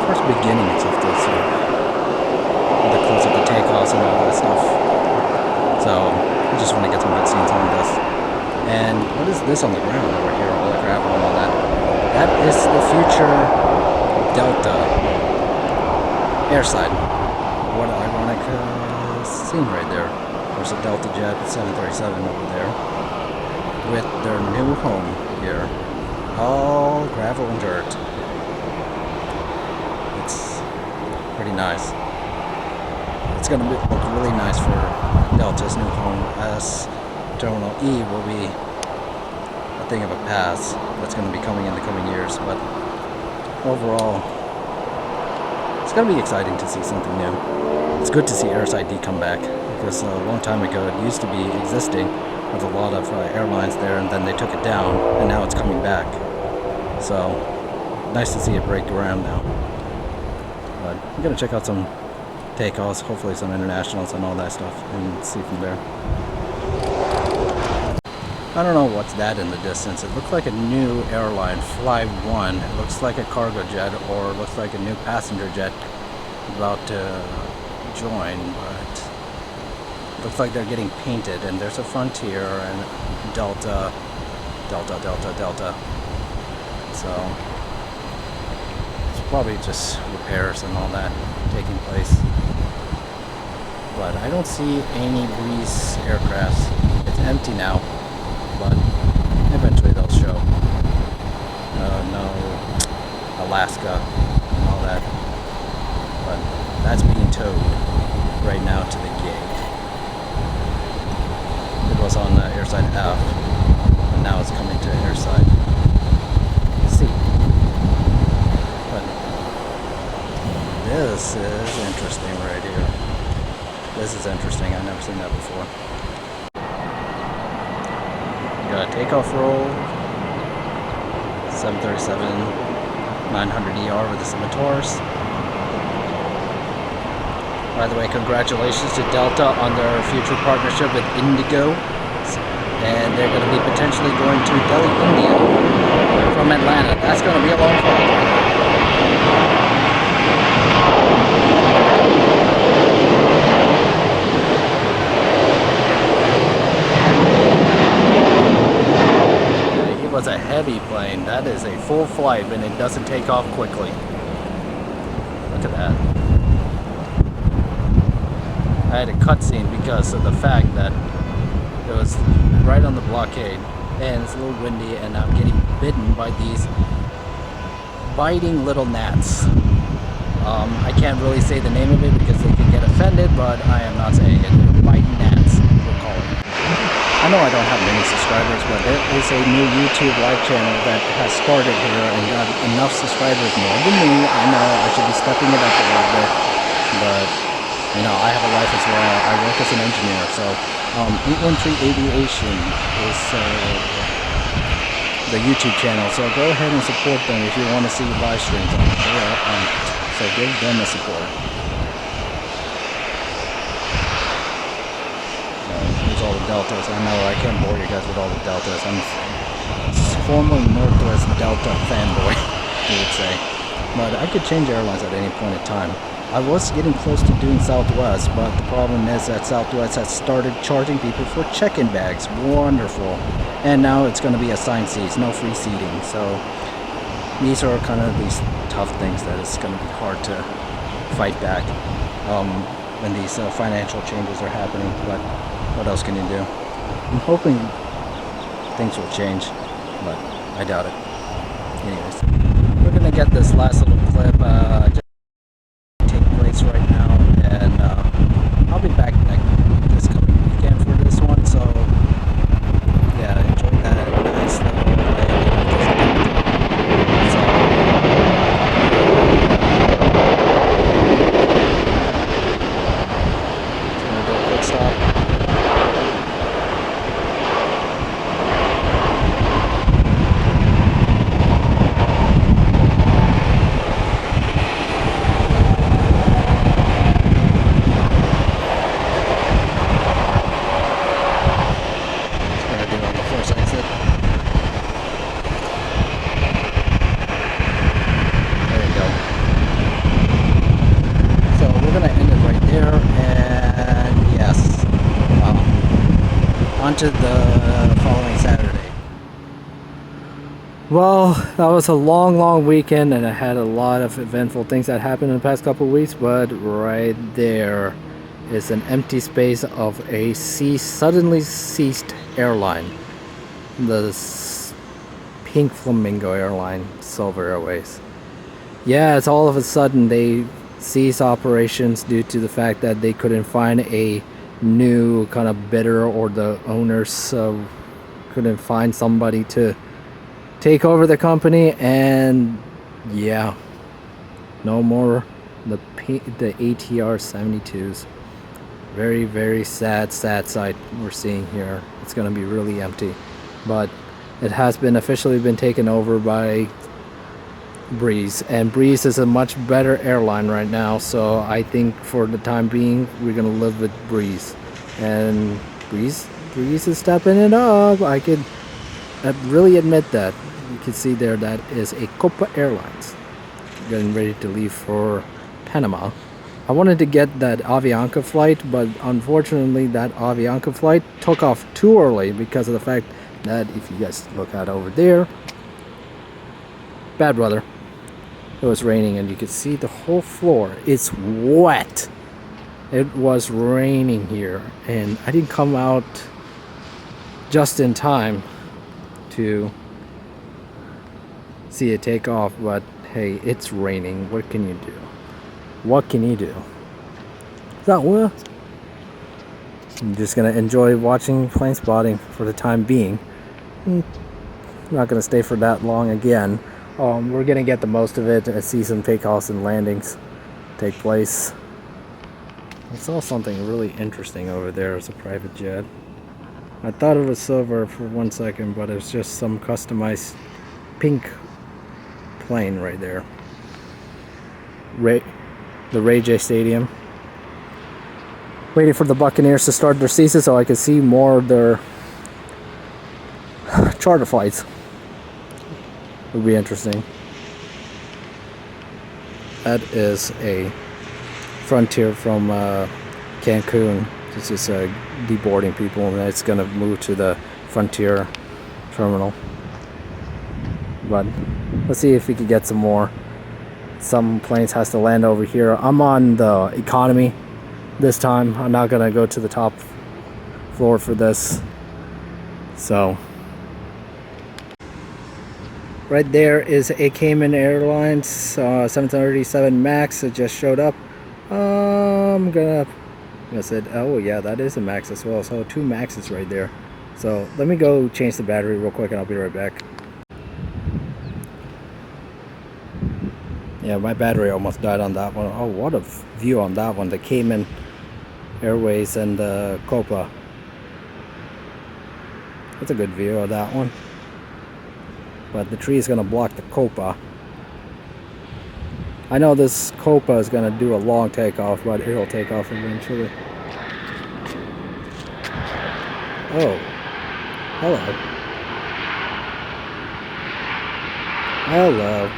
first beginnings of this, the close of the takeoffs and all that stuff. So I just want to get some good scenes on this. And what is this on the ground over here, all the gravel and all that? That is the future Delta airside. What an ironic scene right there. There's a Delta Jet 737 over there with their new home here. All gravel and dirt. It's pretty nice. It's going to look really nice for Delta's new home, as Terminal E will be a thing of a past that's going to be coming in the coming years. But overall, it's going to be exciting to see something new. It's good to see Airside D come back, because a long time ago it used to be existing with a lot of airlines there, and then they took it down, and now it's coming back. So nice to see it break ground now. But I'm going to check out some takeoffs, hopefully some internationals and all that stuff, and see from there. I don't know what's that in the distance. It looks like a new airline, Fly One. It looks like a cargo jet, or it looks like a new passenger jet about to join, but it looks like they're getting painted, and there's a Frontier and Delta. So it's probably just repairs and all that taking place. But I don't see any Breeze aircrafts. It's empty now, but eventually they'll show. No Alaska and all that. But that's being towed right now to the gate. It was on airside F, and now it's coming to airside C. But this is interesting right here. This is interesting. I've never seen that before. Got a takeoff roll. 737 900ER with the Scimitars. By the way, congratulations to Delta on their future partnership with Indigo. And they're going to be potentially going to Delhi, India from Atlanta. That's going to be a long flight. Was a heavy plane. That is a full flight, and it doesn't take off quickly. Look at that. I had a cutscene because of the fact that it was right on the blockade, and it's a little windy, and I'm getting bitten by these biting little gnats. I can't really say the name of it because they could get offended, but I am not saying it. Biting gnats, we'll call it. I know I don't have many subscribers, but there is a new YouTube live channel that has started here and got enough subscribers, more than me. I know I should be stepping it up a little bit, but you know, I have a life as well. I work as an engineer, so 813 Aviation is the YouTube channel, so go ahead and support them if you want to see live streams on there. So give them a support. All the Deltas. I know I can't bore you guys with all the Deltas. I'm former Northwest Delta fanboy, you would say. But I could change airlines at any point in time. I was getting close to doing Southwest, but the problem is that Southwest has started charging people for check-in bags. Wonderful. And now it's going to be assigned seats, no free seating. So these are kind of these tough things that it's going to be hard to fight back when these financial changes are happening. But what else can you do? I'm hoping things will change, but I doubt it. Anyways, we're gonna get this last little clip just take place right now, and I'll be back this coming weekend for this one. So yeah, enjoy that nice little landing. So gonna do a quick stop. into the following Saturday. Well, that was a long weekend, and I had a lot of eventful things that happened in the past couple of weeks, but right there is an empty space of a suddenly ceased airline. The Pink Flamingo Airline, Silver Airways. Yeah, it's all of a sudden they ceased operations due to the fact that they couldn't find a new kind of bidder, or the owners couldn't find somebody to take over the company, and yeah, no more the ATR 72s. Very sad sight we're seeing here. It's gonna be really empty, but it has been officially been taken over by Breeze, and Breeze is a much better airline right now, so I think for the time being we're gonna live with Breeze, and Breeze is stepping it up. I could really admit that. You can see there that is a Copa Airlines getting ready to leave for Panama. I wanted to get that Avianca flight, but unfortunately that Avianca flight took off too early because of the fact that, if you guys look out over there, bad weather. It was raining, and you could see the whole floor. It's wet. It was raining here, and I didn't come out just in time to see it take off, but hey, it's raining. What can you do? What can you do? So I'm just gonna enjoy watching plane spotting for the time being. I'm not gonna stay for that long again. We're gonna get the most of it and see some takeoffs and landings take place. I saw something really interesting over there as a private jet. I thought it was silver for 1 second, but it's just some customized pink plane right there. The Ray J Stadium. Waiting for the Buccaneers to start their season so I can see more of their charter flights. Would be interesting. That is a Frontier from Cancun. This is deboarding people, and it's gonna move to the Frontier terminal. But let's see if we could get some more. Some planes has to land over here. I'm on the economy this time. I'm not gonna go to the top floor for this. So right there is a Cayman Airlines 737 Max. It just showed up. I'm gonna say, oh yeah, that is a Max as well. So 2 Maxes right there. So let me go change the battery real quick, and I'll be right back. Yeah, my battery almost died on that one. Oh, what a view on that one. The Cayman Airways and the Copa. That's a good view of that one. But the tree is going to block the Copa. I know this Copa is going to do a long takeoff, but it'll take off eventually. Oh. Hello. Hello.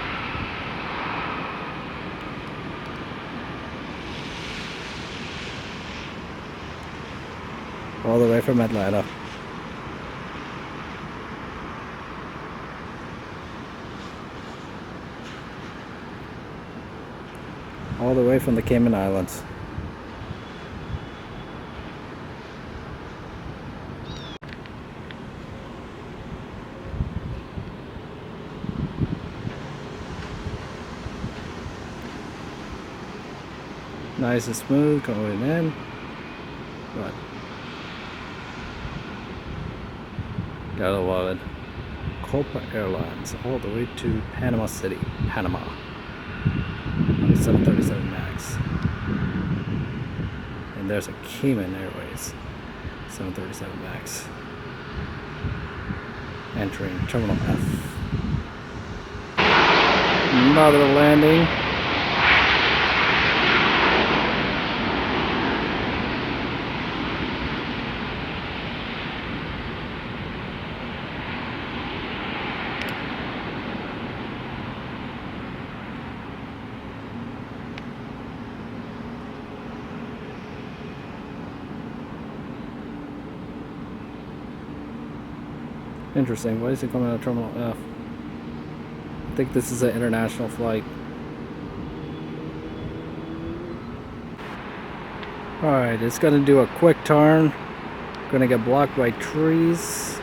All the way from Atlanta. All the way from the Cayman Islands. Nice and smooth going in. But gotta love it. Copa Airlines all the way to Panama City, Panama. 737 Max. And there's a Cayman Airways 737 Max. Entering Terminal F. Another landing. Interesting. Why is it coming out of Terminal F? I think this is an international flight. Alright, it's gonna do a quick turn. Gonna get blocked by trees.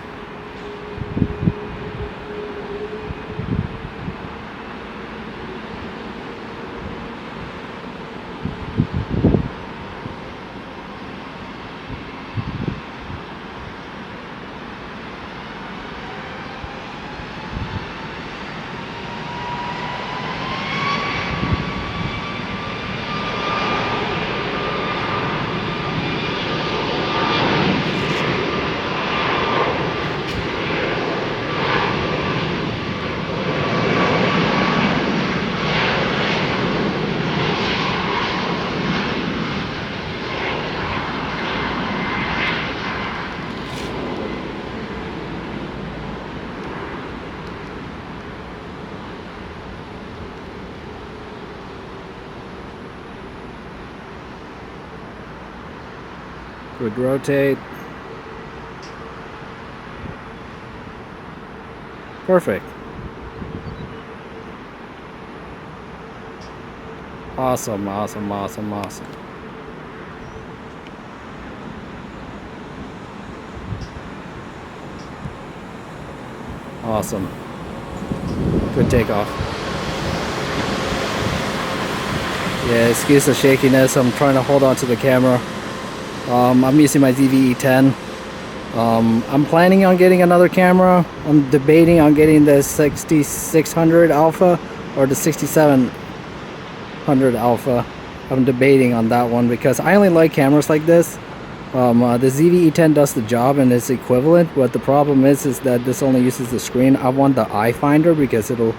Would rotate. Perfect. Awesome, awesome, awesome, awesome. Awesome. Good takeoff. Yeah, excuse the shakiness. I'm trying to hold on to the camera. I'm using my ZVE10. I'm planning on getting another camera. I'm debating on getting the 6600 Alpha or the 6700 Alpha. I'm debating on that one because I only like cameras like this. The ZVE10 does the job and it's equivalent, but the problem is that this only uses the screen. I want the eye finder because it'll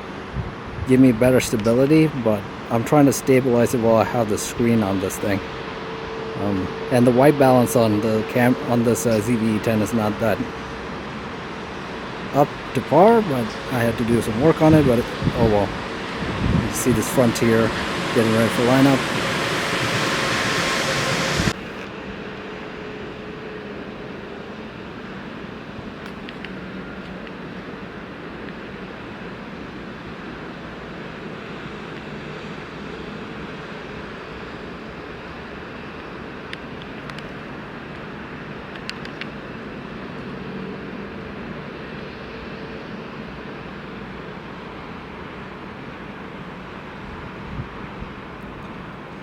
give me better stability, but I'm trying to stabilize it while I have the screen on this thing. And the white balance on the this ZVE10 is not that up to par, but I had to do some work on it. But oh well. You see this Frontier getting ready for lineup.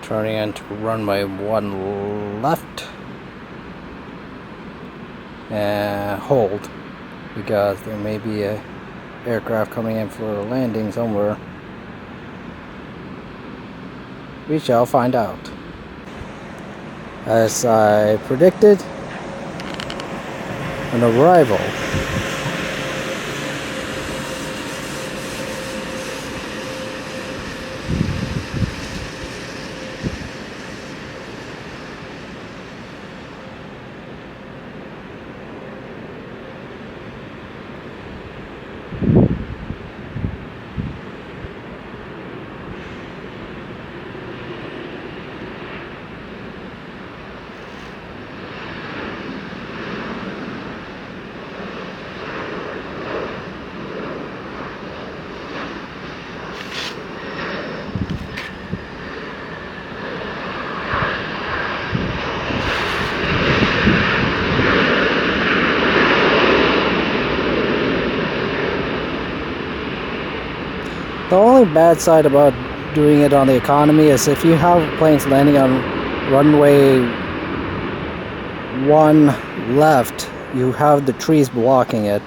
Turning into runway 1 left and hold because there may be a aircraft coming in for a landing somewhere. We shall find out. As I predicted, an arrival. The only bad side about doing it on the economy is if you have planes landing on runway 1 left, you have the trees blocking it.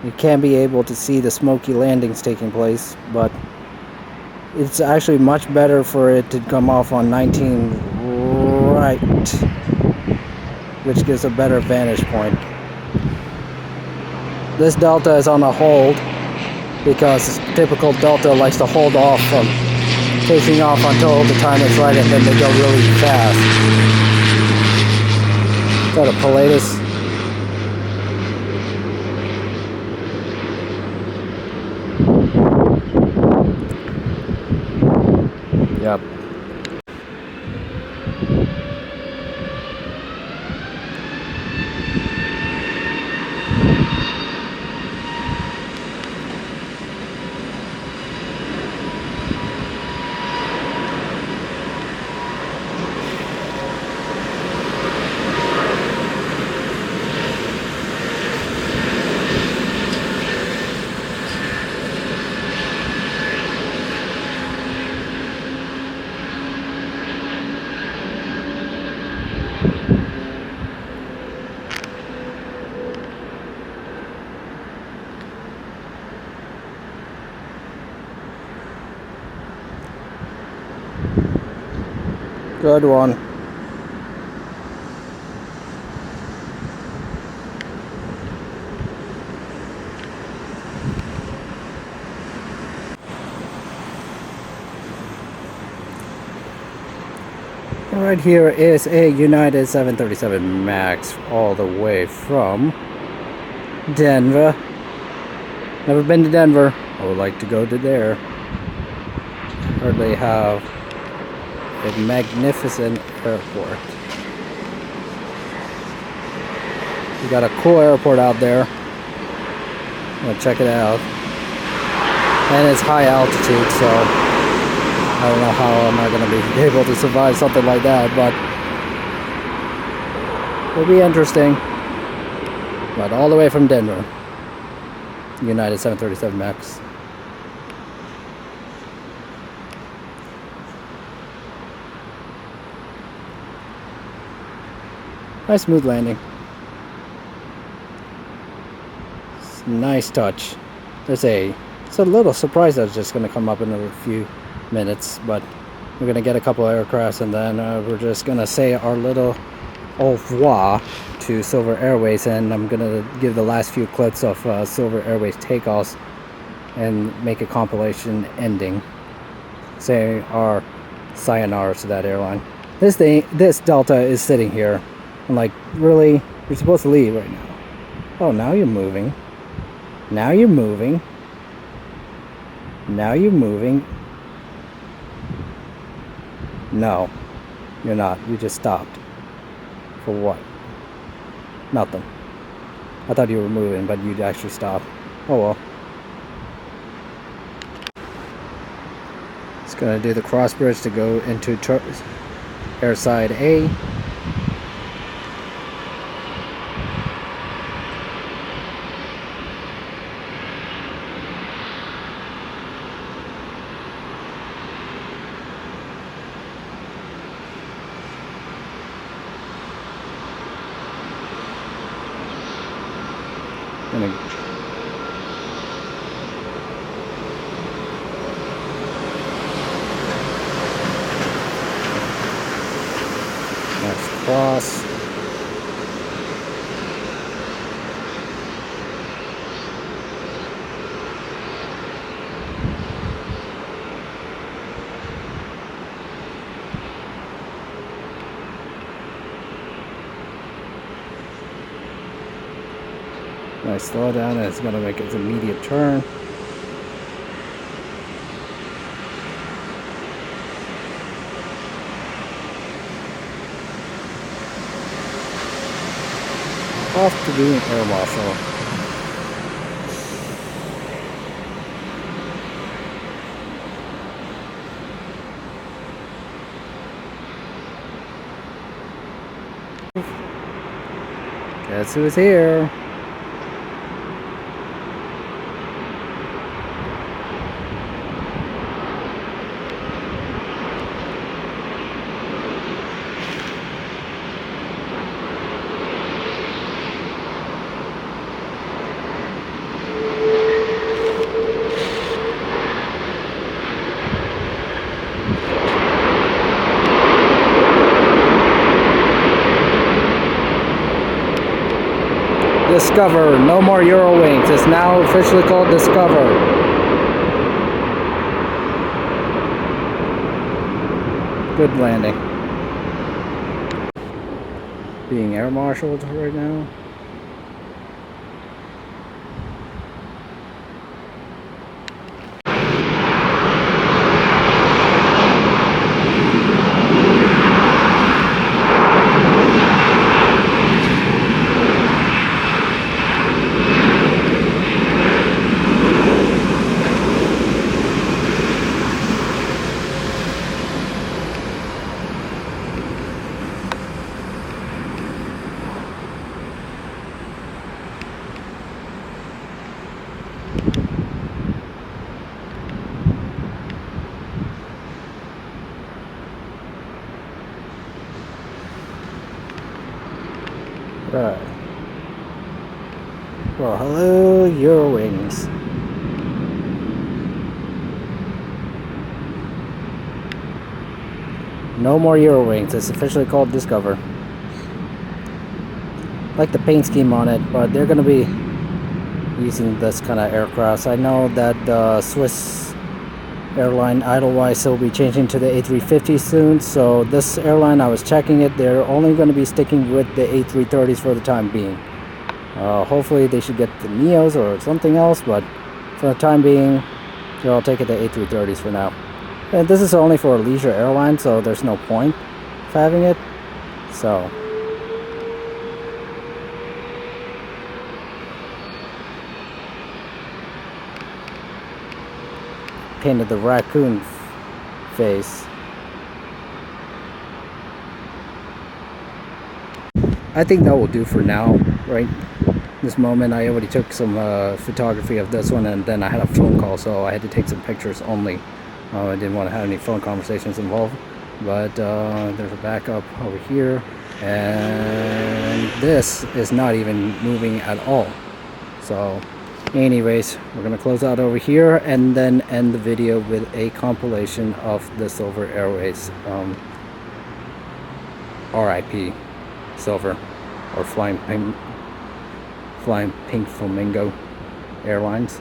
You can't be able to see the smoky landings taking place, but it's actually much better for it to come off on 19 right, which gives a better vantage point. This Delta is on a hold because typical Delta likes to hold off from taking off until the time is right and then they go really fast. Is that a Pilatus? Yep. Good one. Right here is a United 737 MAX all the way from Denver. Never been to Denver. I would like to go to there. Heard they have a magnificent airport. We got a cool airport out there. I'm gonna check it out. And it's high altitude, so I don't know how am I gonna be able to survive something like that, but it'll be interesting. But all the way from Denver. United 737 MAX. Nice smooth landing. Nice touch. It's a little surprise that's just going to come up in a few minutes, but we're going to get a couple aircrafts and then we're just going to say our little au revoir to Silver Airways, and I'm going to give the last few clips of Silver Airways takeoffs and make a compilation ending, saying our sayonara to that airline. This Delta is sitting here. I'm like, really? You're supposed to leave right now. Oh, now you're moving. Now you're moving. Now you're moving. No, you're not. You just stopped. For what? Nothing. I thought you were moving, but you'd actually stop. Oh well. It's gonna do the cross bridge to go into airside A. Nice cross. Nice slow down, and it's going to make its immediate turn. Off to being air marshal. Guess who's here? Discover. No more Eurowings. It's now officially called Discover. Good landing. Being air marshaled right now. Right. Well, hello, Eurowings. No more Euro wings. It's officially called Discover. Like the paint scheme on it, but they're gonna be using this kind of aircraft. I know that the Swiss airline Edelweiss will be changing to the A350 soon. So this airline, I was checking it, they're only going to be sticking with the A330s for the time being. Hopefully they should get the Neos or something else, but for the time being, I'll take it the A330s for now. And this is only for a leisure airline, so there's no point of having it. So painted the raccoon face. I think that will do for now, right? This moment I already took some photography of this one, and then I had a phone call, so I had to take some pictures only. I didn't want to have any phone conversations involved, but there's a backup over here, and this is not even moving at all. So anyways, we're gonna close out over here and then end the video with a compilation of the Silver Airways RIP Silver, or Flying Pink Flamingo Airlines.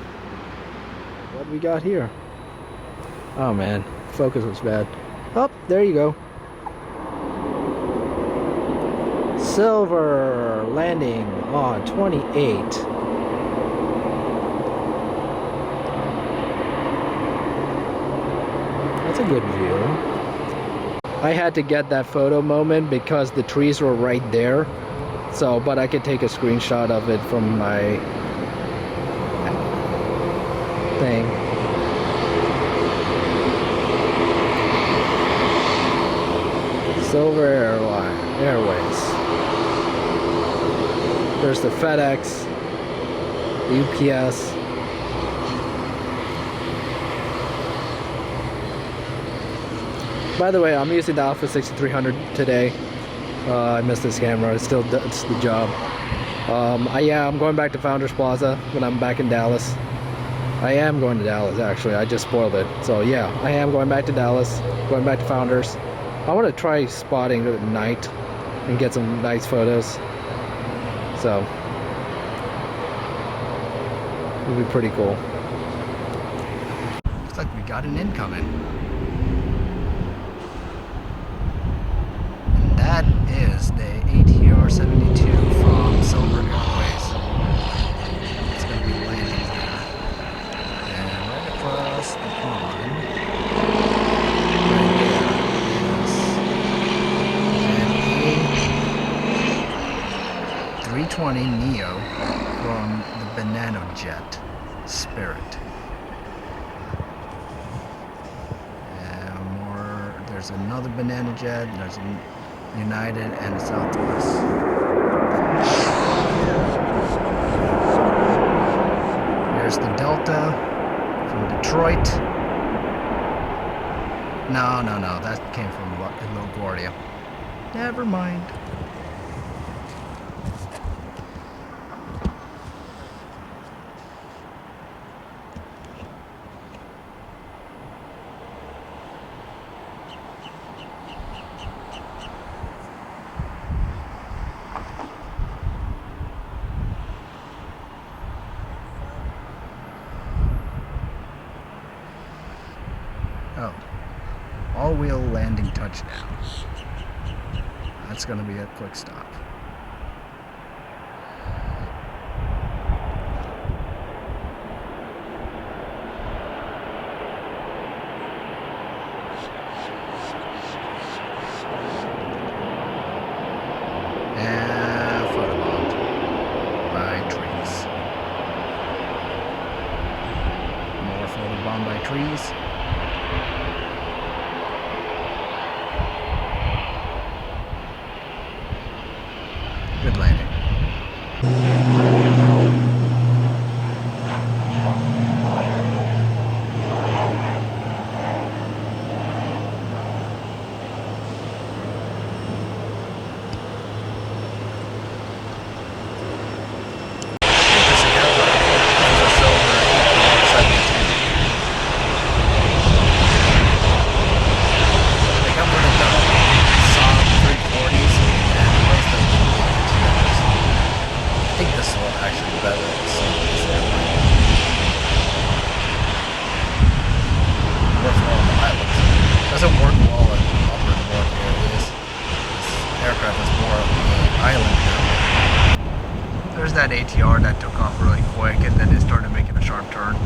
What do we got here? Oh man, focus was bad. Oh, there you go. Silver landing on 28. That's a good view. I had to get that photo moment because the trees were right there. So, but I could take a screenshot of it from my thing. Silver Airways. There's the FedEx, the UPS. By the way, I'm using the Alpha 6300 today. I missed this camera. It's the job. Yeah, I'm going back to Founders Plaza when I'm back in Dallas. I am going to Dallas, actually. I just spoiled it. So yeah, I am going back to Dallas, going back to Founders. I want to try spotting at night and get some nice photos. So it'll be pretty cool. Looks like we got an incoming. And that is the ATR-72 from Silver Airways. It's going to be landing there. And right across the pond, right there, is an A320neo from the Banana Jet Spirit. There's another Banana Jet, there's a United and a Southwest. There's the Delta from Detroit. No, that came from LaGuardia. Never mind. Oh, all-wheel landing touchdown. That's going to be a quick stop. And photobombed by trees. More photobombed by trees. call it upper north areas. This aircraft is more of an island here. There's that ATR that took off really quick and then it started making a sharp turn.